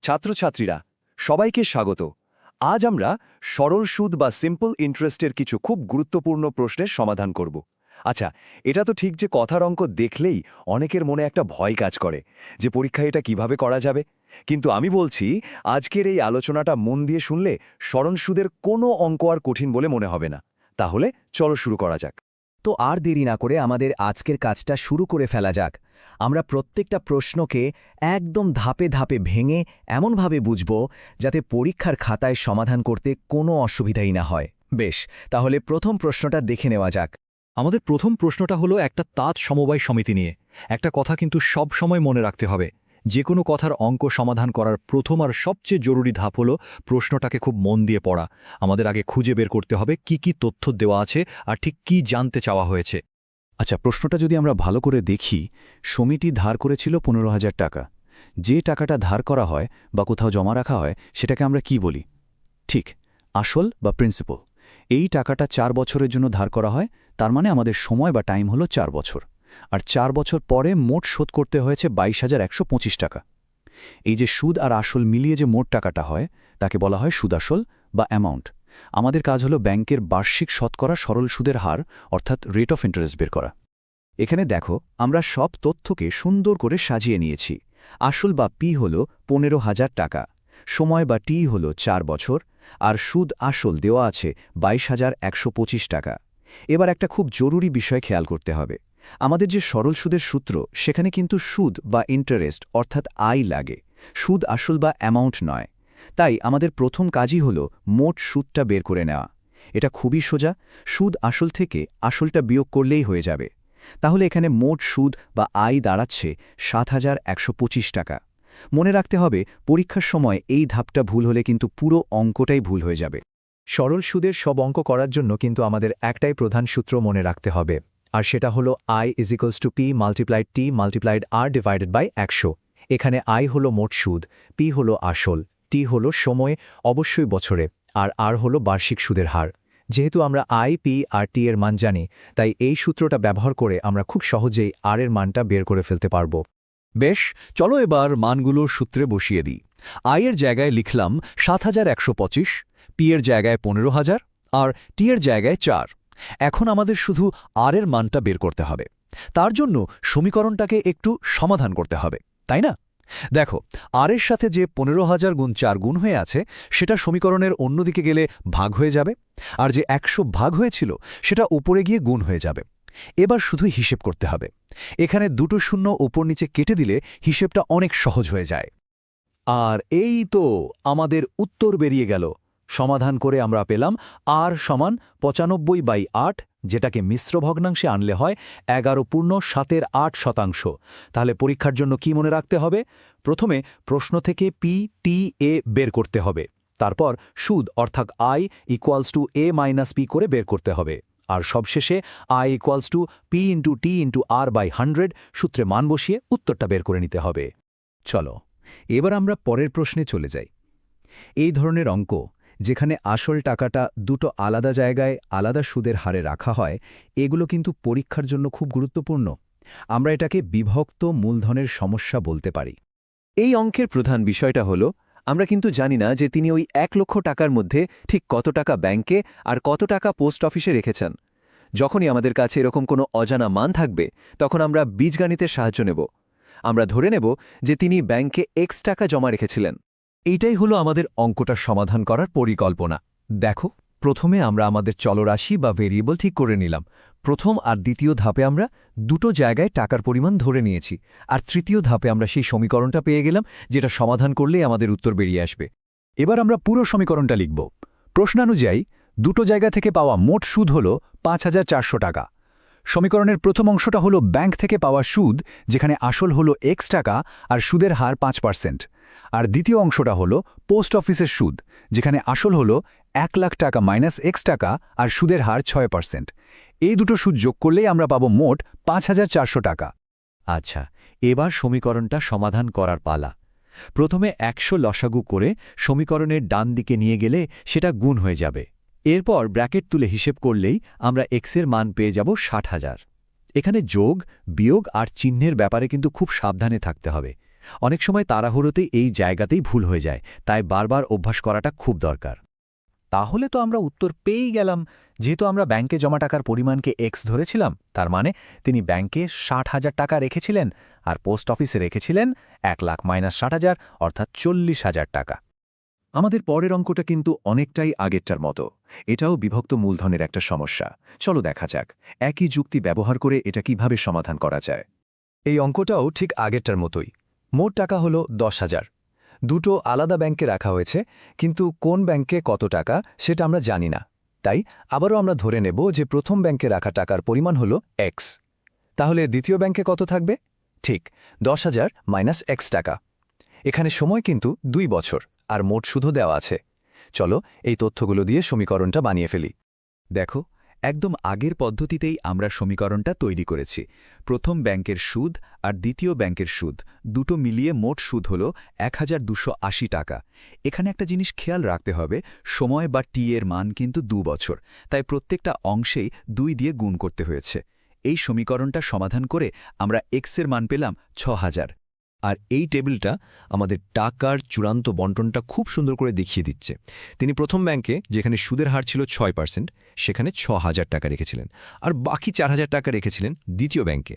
ছাত্রছাত্রীরা সবাইকে স্বাগত। আজ আমরা সরল সুদ বা সিম্পল ইন্টারেস্টের কিছু খুব গুরুত্বপূর্ণ প্রশ্নের সমাধান করব। আচ্ছা, এটা তো ঠিক যে কথার অঙ্ক দেখলেই অনেকের মনে একটা ভয় কাজ করে যে পরীক্ষায় এটা কিভাবে করা যাবে। কিন্তু আমি বলছি, আজকের এই আলোচনাটা মন দিয়ে শুনলে সরল সুদের কোনো অঙ্ক আর কঠিন বলে মনে হবে না। তাহলে চলো শুরু করা যাক। তো আর দেরি না করে আমাদের আজকের কাজটা শুরু করে ফেলা যাক। আমরা প্রত্যেকটা প্রশ্নকে একদম ধাপে ধাপে ভেঙে এমনভাবে বুঝব যাতে পরীক্ষার খাতায় সমাধান করতে কোনো অসুবিধাই না হয়। বেশ, তাহলে প্রথম প্রশ্নটা দেখে নেওয়া যাক। আমাদের প্রথম প্রশ্নটা হলো একটা তাঁত সমবায় সমিতি নিয়ে। একটা কথা কিন্তু সব সময় মনে রাখতে হবে, যে কোনো কথার অঙ্ক সমাধান করার প্রথম আর সবচেয়ে জরুরি ধাপ হলো প্রশ্নটাকে খুব মন দিয়ে পড়া। আমাদের আগে খুঁজে বের করতে হবে কি কি তথ্য দেওয়া আছে আর ঠিক কি জানতে চাওয়া হয়েছে। আচ্ছা, প্রশ্নটা যদি আমরা ভালো করে দেখি, সমিতি ধার করেছিল 15,000 টাকা। যে টাকাটা ধার করা হয় বা কোথাও জমা রাখা হয় সেটাকে আমরা কি বলি? ঠিক, আসল বা প্রিন্সিপাল। এই টাকাটা 4 বছরের জন্য ধার করা হয়, তার মানে আমাদের সময় বা টাইম হলো 4 বছর। আর 4 বছর পরে মোট শোধ করতে হয়েছে 22,125 টাকা। এই যে সুদ আর আসল মিলিয়ে যে মোট টাকাটা হয় তাকে বলা হয় সুদাসল বা অ্যামাউন্ট। আমাদের কাজ হলো ব্যাংকের বার্ষিক শতকরা সরল সুদের হার অর্থাৎ রেট অফ ইন্টারেস্ট বের করা। এখানে দেখো, আমরা সব তথ্যকে সুন্দর করে সাজিয়ে নিয়েছি। আসল বা পি হল 15,000 টাকা, সময় বা টি হল 4 বছর, আর সুদ আসল দেওয়া আছে 22,125 টাকা। এবার একটা খুব জরুরি বিষয় খেয়াল করতে হবে। আমাদের যে সরল সুদের সূত্র, সেখানে কিন্তু সুদ বা ইন্টারেস্ট অর্থাৎ আয় লাগে, সুদ আসল বা অ্যামাউন্ট নয়। তাই আমাদের প্রথম কাজই হল মোট সুদটা বের করে নেওয়া। এটা খুবই সোজা, সুদ আসল থেকে আসলটা বিয়োগ করলেই হয়ে যাবে। তাহলে এখানে মোট সুদ বা আয় দাঁড়াচ্ছে 7,125 টাকা। মনে রাখতে হবে, পরীক্ষার সময় এই ধাপটা ভুল হলে কিন্তু পুরো অঙ্কটাই ভুল হয়ে যাবে। সরল সুদের সব অঙ্ক করার জন্য কিন্তু আমাদের একটাই প্রধান সূত্র মনে রাখতে হবে, আর সেটা হলো I = P × T × R/100। এখানে I হলো মোট সুদ, P হলো আসল, T হলো সময়, অবশ্যই বছরে, আর R হলো বার্ষিক সুদের হার। যেহেতু আমরা I, P আর T এর মান জানি, তাই এই সূত্রটা ব্যবহার করে আমরা খুব সহজেই R এর মানটা বের করে ফেলতে পারব। বেশ, চলো এবার মানগুলোর সূত্রে বসিয়ে দিই। আয়ের জায়গায় লিখলাম 7,125, পি এর জায়গায় 15,000 আর টি এর জায়গায় 4। এখন আমাদের শুধু আর এর মানটা বের করতে হবে। তার জন্য সমীকরণটাকে একটু সমাধান করতে হবে, তাই না? দেখো, আর এর সাথে যে 15,000 গুণ 4 গুণ হয়ে আছে সেটা সমীকরণের অন্যদিকে গেলে ভাগ হয়ে যাবে, আর যে 100 ভাগ হয়েছিল সেটা উপরে গিয়ে গুণ হয়ে যাবে। এবার শুধু হিসেব করতে হবে। এখানে দুটো শূন্য উপর নিচে কেটে দিলে হিসেবটা অনেক সহজ হয়ে যায়। আর এই তো আমাদের উত্তর বেরিয়ে গেল। সমাধান করে আমরা পেলাম R = 95/8, যেটাকে মিশ্র ভগ্নাংশে আনলে হয় 11.7 তাহলে পরীক্ষার জন্য কি মনে রাখতে হবে? প্রথমে প্রশ্ন থেকে P, T, A বের করতে হবে। তারপর সুদ অর্থাৎ I = A - P করে বের করতে হবে। আর সবশেষে I = P × T × R/100 সূত্রে মান বসিয়ে উত্তরটা বের করে নিতে হবে। চলো, এবার আমরা পরের প্রশ্নে চলে যাই। এই ধরনের অঙ্ক, যেখানে আসল টাকাটা দুটো আলাদা জায়গায় আলাদা সুদের হারে রাখা হয়, এগুলো কিন্তু পরীক্ষার জন্য খুব গুরুত্বপূর্ণ। আমরা এটাকে বিভক্ত মূলধনের সমস্যা বলতে পারি। এই অঙ্কের প্রধান বিষয়টা হলো, আমরা কিন্তু জানি না যে তিনি ওই 1 লক্ষ টাকার মধ্যে ঠিক কত টাকা ব্যাংকে আর কত টাকা পোস্ট অফিসে রেখেছেন। যখনই আমাদের কাছে এরকম কোনো অজানা মান থাকবে, তখন আমরা বীজগণিতের সাহায্য নেব। আমরা ধরে নেব যে তিনি ব্যাংকে X টাকা জমা রেখেছিলেন। এইটাই হলো আমাদের অঙ্কটা সমাধান করার পরিকল্পনা। দেখো, প্রথমে আমরা আমাদের চলরাশি বা ভেরিয়েবল ঠিক করে নিলাম। প্রথম আর দ্বিতীয় ধাপে আমরা দুটো জায়গায় টাকার পরিমাণ ধরে নিয়েছি, আর তৃতীয় ধাপে আমরা সেই সমীকরণটা পেয়ে গেলাম, যেটা সমাধান করলেই আমাদের উত্তর বেরিয়ে আসবে। এবার আমরা পুরো সমীকরণটা লিখব। প্রশ্নানুযায়ী দুটো জায়গা থেকে পাওয়া মোট সুদ হল 5,400 টাকা। সমীকরণের প্রথম অংশটা হলো ব্যাংক থেকে পাওয়া সুদ, যেখানে আসল হলো X টাকা আর সুদের হার 5%। আর দ্বিতীয় অংশটা হলো পোস্ট অফিসের সুদ, যেখানে আসল হলো 1 লাখ টাকা - X টাকা আর সুদের হার 6%। এই দুটো সুদ যোগ করলেই আমরা পাবো মোট 5,400 টাকা। আচ্ছা, এবার সমীকরণটা সমাধান করার পালা। প্রথমে 100 লসাগু করে সমীকরণের ডান দিকে নিয়ে গেলে সেটা গুণ হয়ে যাবে। এরপর ব্র্যাকেট তুলে হিসেব করলেই আমরা X এর মান পেয়ে যাব 60,000। এখানে যোগ, বিয়োগ আর চিহ্নের ব্যাপারে কিন্তু খুব সাবধানে থাকতে হবে। অনেক সময় তাড়াহুড়োতে এই জায়গাতেই ভুল হয়ে যায়, তাই বারবার অভ্যাস করাটা খুব দরকার। তাহলে তো আমরা উত্তর পেয়েই গেলাম। যেহেতু আমরা ব্যাংকে জমা টাকার পরিমাণকে এক্স ধরেছিলাম, তার মানে তিনি ব্যাংকে ৬০,০০০ টাকা রেখেছিলেন আর পোস্ট অফিসে রেখেছিলেন ১,০০,০০০ - ৬০,০০০ অর্থাৎ ৪০,০০০ টাকা। আমাদের পরের অঙ্কটা কিন্তু অনেকটাই আগেরটার মতো। এটাও বিভক্ত মূলধনের একটা সমস্যা। চলো দেখা যাক একই যুক্তি ব্যবহার করে এটা কিভাবে সমাধান করা যায়। এই অঙ্কটাও ঠিক আগেরটার মতোই। মোট টাকা হলো ১০,০০০। দুটো আলাদা ব্যাংকে রাখা হয়েছে, কিন্তু কোন ব্যাংকে কত টাকা সেটা আমরা জানি না। তাই আবারও আমরা ধরে নেব যে প্রথম ব্যাংকে রাখা টাকার পরিমাণ হলো এক্স। তাহলে দ্বিতীয় ব্যাংকে কত থাকবে? ঠিক ১০,০০০ - এক্স টাকা। এখানে সময় কিন্তু ২ বছর আর মোট সুদও দেওয়া আছে। চলো এই তথ্যগুলো দিয়ে সমীকরণটা বানিয়ে ফেলি। দেখো, একদম আগের পদ্ধতিতেই আমরা সমীকরণটা তৈরি করেছি। প্রথম ব্যাংকের সুদ আর দ্বিতীয় ব্যাংকের সুদ দুটো মিলিয়ে মোট সুদ হল ১,২৮০ টাকা। এখানে একটা জিনিস খেয়াল রাখতে হবে, সময় বা টি এর মান কিন্তু ২ বছর, তাই প্রত্যেকটা অংশেই ২ দিয়ে গুণ করতে হয়েছে। এই সমীকরণটা সমাধান করে আমরা এক্সের মান পেলাম ৬,০০০। আর এই টেবিলটা আমাদের টাকার চূড়ান্ত বন্টনটা খুব সুন্দর করে দেখিয়ে দিচ্ছে। তিনি প্রথম ব্যাংকে, যেখানে সুদের হার ছিল ৬%, সেখানে ৬,০০০ টাকা রেখেছিলেন, আর বাকি ৪,০০০ টাকা রেখেছিলেন দ্বিতীয় ব্যাংকে।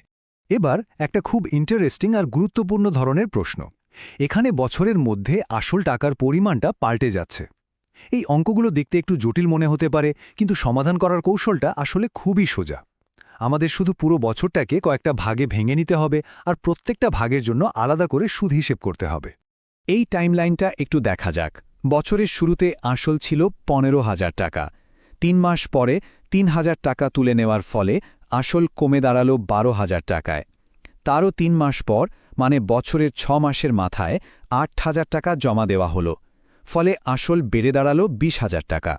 এবার একটা খুব ইন্টারেস্টিং আর গুরুত্বপূর্ণ ধরনের প্রশ্ন। এখানে বছরের মধ্যে আসল টাকার পরিমাণটা পাল্টে যাচ্ছে। এই অঙ্কগুলো দেখতে একটু জটিল মনে হতে পারে, কিন্তু সমাধান করার কৌশলটা আসলে খুবই সোজা। আমাদের শুধু পুরো বছরটাকে কয়েকটা ভাগে ভেঙে নিতে হবে আর প্রত্যেকটা ভাগের জন্য আলাদা করে সুদ হিসেব করতে হবে। এই টাইমলাইনটা একটু দেখা যাক। বছরের শুরুতে আসল ছিল ১৫,০০০ টাকা। ৩ মাস পরে ৩,০০০ টাকা তুলে নেওয়ার ফলে আসল কমে দাঁড়ালো ১২,০০০ টাকায়। তারও ৩ মাস পর, মানে বছরের ৬ মাসের মাথায় ৮,০০০ টাকা জমা দেওয়া হলো। ফলে আসল বেড়ে দাঁড়ালো ২০,০০০ টাকা।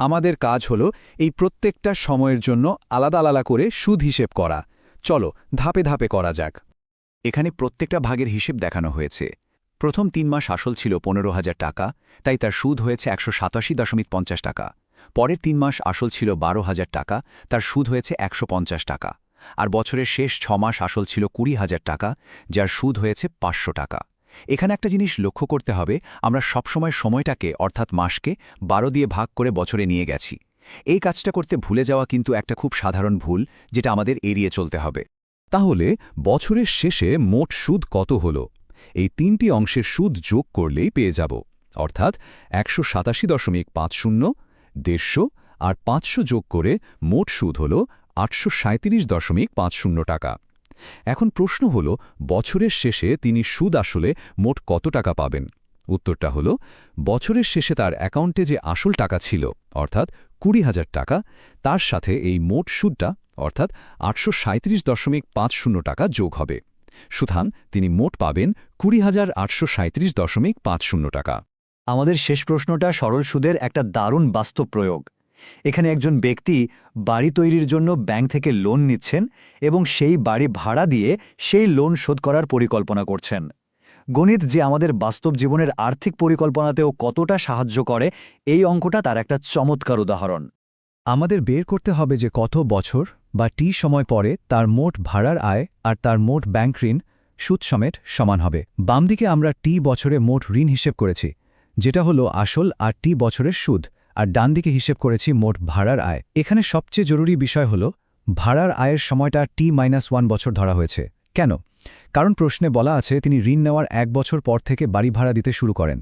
আমাদের কাজ হলো এই প্রত্যেকটা সময়ের জন্য আলাদা আলাদা করে সুদ হিসেব করা। চলো ধাপে ধাপে করা যাক। এখানে প্রত্যেকটা ভাগের হিসেব দেখানো হয়েছে। প্রথম ৩ মাস আসল ছিল ১৫,০০০ টাকা, তাই তার সুদ হয়েছে ১৮৭.৫০ টাকা। পরের ৩ মাস আসল ছিল ১২,০০০ টাকা, তার সুদ হয়েছে ১৫০ টাকা। আর বছরের শেষ ৬ মাস আসল ছিল ২০,০০০ টাকা, যার সুদ হয়েছে ৫০০ টাকা। এখানে একটা জিনিস লক্ষ্য করতে হবে, আমরা সবসময় সময়টাকে অর্থাৎ মাসকে ১২ দিয়ে ভাগ করে বছরে নিয়ে গেছি। এই কাজটা করতে ভুলে যাওয়া কিন্তু একটা খুব সাধারণ ভুল, যেটা আমাদের এড়িয়ে চলতে হবে। তাহলে বছরের শেষে মোট সুদ কত হল? এই ৩টি অংশের সুদ যোগ করলেই পেয়ে যাব, অর্থাৎ ১৮৭.৫০, ১৫০ আর ৫০০ যোগ করে মোট সুদ হল ৮৩৭.৫০ টাকা। এখন প্রশ্ন হল, বছরের শেষে তিনি সুদ আসলে মোট কত টাকা পাবেন? উত্তরটা হল, বছরের শেষে তার অ্যাকাউন্টে যে আসল টাকা ছিল, অর্থাৎ ২০,০০০ টাকা, তার সাথে এই মোট সুদটা অর্থাৎ ৮৩৭.৫০ টাকা যোগ হবে। সুতরাং তিনি মোট পাবেন ২০,৮৩৭.৫০ টাকা। আমাদের শেষ প্রশ্নটা সরল সুদের একটা দারুণ বাস্তব প্রয়োগ। এখানে একজন ব্যক্তি বাড়ি তৈরির জন্য ব্যাংক থেকে লোন নিচ্ছেন এবং সেই বাড়ি ভাড়া দিয়ে সেই লোন শোধ করার পরিকল্পনা করছেন। গণিত যে আমাদের বাস্তব জীবনের আর্থিক পরিকল্পনাতেও কতটা সাহায্য করে, এই অঙ্কটা তার একটা চমৎকার উদাহরণ। আমাদের বের করতে হবে যে কত বছর বা টি সময় পরে তার মোট ভাড়ার আয় আর তার মোট ব্যাংক ঋণ সুদ সমেত সমান হবে। বাম দিকে আমরা টি বছরে মোট ঋণ হিসেব করেছি, যেটা হলো আসল আর টি বছরের সুদ, আর ডান দিকে হিসেব করেছি মোট ভাড়ার আয়। এখানে সবচেয়ে জরুরি বিষয় হলো ভাড়ার আয়ের সময়টা T-1 বছর ধরা হয়েছে। কেন? কারণ প্রশ্নে বলা আছে তিনি ঋণ নেওয়ার ১ বছর পর থেকে বাড়ি ভাড়া দিতে শুরু করেন।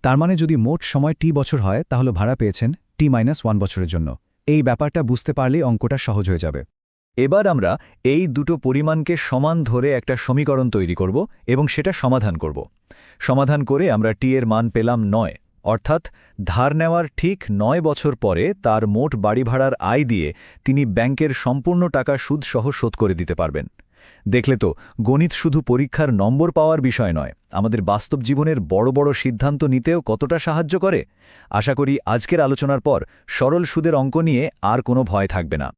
তার মানে যদি মোট সময় টি বছর হয়, তাহলে ভাড়া পেয়েছেন T-1 বছরের জন্য। এই ব্যাপারটা বুঝতে পারলেই অঙ্কটা সহজ হয়ে যাবে। এবার আমরা এই দুটো পরিমাণকে সমান ধরে একটা সমীকরণ তৈরি করব এবং সেটা সমাধান করব। সমাধান করে আমরা টি এর মান পেলাম ৯, অর্থাৎ ধার নেওয়ার ঠিক ৯ বছর পরে তার মোট বাড়ি ভাড়ার আয় দিয়ে তিনি ব্যাংকের সম্পূর্ণ টাকা সুদসহ শোধ করে দিতে পারবেন। দেখলে তো, গণিত শুধু পরীক্ষার নম্বর পাওয়ার বিষয় নয়, আমাদের বাস্তব জীবনের বড় বড় সিদ্ধান্ত নিতেও কতটা সাহায্য করে। আশা করি আজকের আলোচনার পর সরল সুদের অঙ্ক নিয়ে আর কোনো ভয় থাকবে না।